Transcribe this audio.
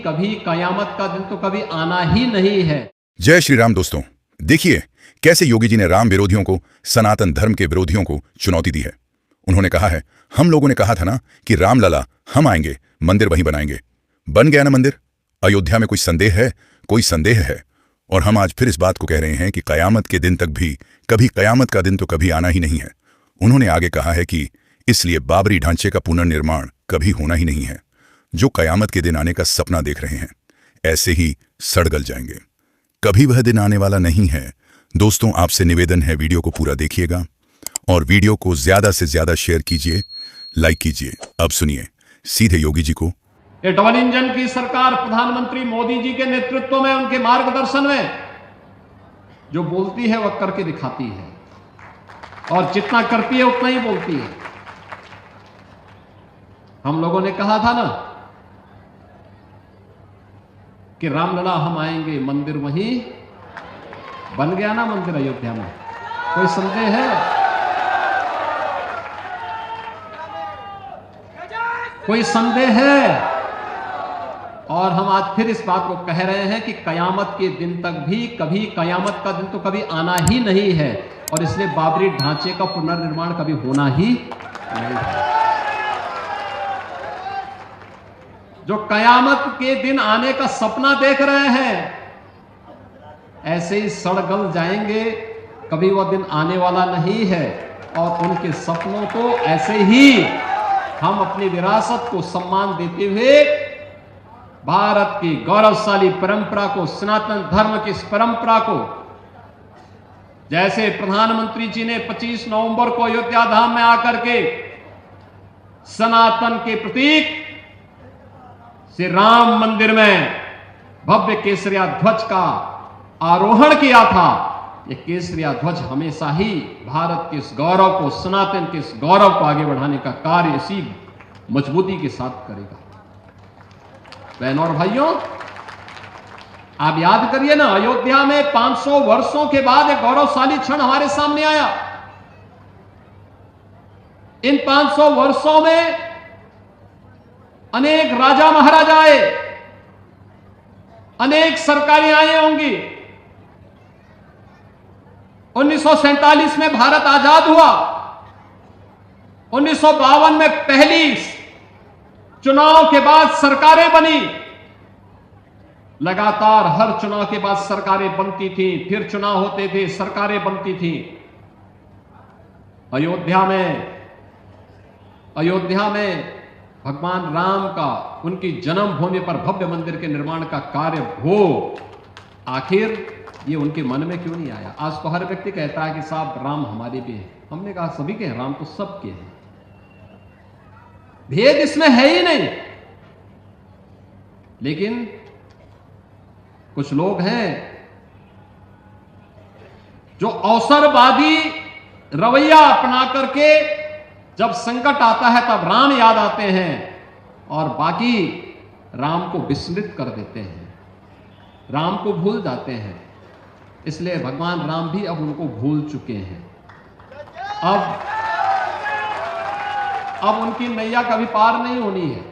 कभी कयामत का दिन तो कभी आना ही नहीं है। जय श्री राम दोस्तों, देखिए कैसे योगी जी ने राम विरोधियों को, सनातन धर्म के विरोधियों को चुनौती दी है। उन्होंने कहा है, हम लोगों ने कहा था ना कि राम लला हम आएंगे, मंदिर वहीं बनाएंगे। बन गया ना मंदिर। अयोध्या में कोई संदेह है? कोई संदेह है? और हम आज फिर इस बात को कह रहे हैं कि कयामत के दिन तक भी कभी कयामत का दिन तो कभी आना ही नहीं है। उन्होंने आगे कहा है कि इसलिए बाबरी ढांचे का पुनर्निर्माण कभी होना ही नहीं है। जो कयामत के दिन आने का सपना देख रहे हैं, ऐसे ही सड़गल जाएंगे। कभी वह दिन आने वाला नहीं है। दोस्तों, आपसे निवेदन है, वीडियो को पूरा देखिएगा और वीडियो को ज्यादा से ज्यादा शेयर कीजिए, लाइक कीजिए। अब सुनिए सीधे योगी जी को। ये डबल इंजन की सरकार प्रधानमंत्री मोदी जी के नेतृत्व में, उनके मार्गदर्शन में जो बोलती है वह करके दिखाती है, और जितना करती है उतना ही बोलती है। हम लोगों ने कहा था ना कि रामलला हम आएंगे, मंदिर वहीं बन गया ना मंदिर अयोध्या में। कोई संदेह है? कोई संदेह है? और हम आज फिर इस बात को कह रहे हैं कि कयामत के दिन तक भी कभी कयामत का दिन तो कभी आना ही नहीं है, और इसलिए बाबरी ढांचे का पुनर्निर्माण कभी होना ही नहीं है। जो कयामत के दिन आने का सपना देख रहे हैं, ऐसे ही सड़गल जाएंगे। कभी वह दिन आने वाला नहीं है, और उनके सपनों को ऐसे ही हम अपनी विरासत को सम्मान देते हुए, भारत की गौरवशाली परंपरा को, सनातन धर्म की इस परंपरा को, जैसे प्रधानमंत्री जी ने 25 नवंबर को अयोध्या धाम में आकर के सनातन के प्रतीक श्री राम मंदिर में भव्य केसरिया ध्वज का आरोहण किया था। ये केसरिया ध्वज हमेशा ही भारत के इस गौरव को, सनातन के इस गौरव को आगे बढ़ाने का कार्य इसी मजबूती के साथ करेगा। बहनों और भाइयों, आप याद करिए ना, अयोध्या में 500 वर्षों के बाद एक गौरवशाली क्षण हमारे सामने आया। इन 500 वर्षों में अनेक राजा महाराजा आए, अनेक सरकारें आई होंगी। 1947 में भारत आजाद हुआ। 1952 में पहली चुनाव के बाद सरकारें बनी। लगातार हर चुनाव के बाद सरकारें बनती थी, फिर चुनाव होते थे, सरकारें बनती थी। अयोध्या में भगवान राम का, उनकी जन्मभूमि पर भव्य मंदिर के निर्माण का कार्य हो, आखिर ये उनके मन में क्यों नहीं आया? आज तो हर व्यक्ति कहता है कि साहब राम हमारे भी हैं। हमने कहा सभी के हैं, राम तो सबके हैं, भेद इसमें है ही नहीं। लेकिन कुछ लोग हैं जो अवसरवादी रवैया अपना करके जब संकट आता है तब राम याद आते हैं, और बाकी राम को विस्मृत कर देते हैं, राम को भूल जाते हैं। इसलिए भगवान राम भी अब उनको भूल चुके हैं। अब उनकी नैया कभी पार नहीं होनी है।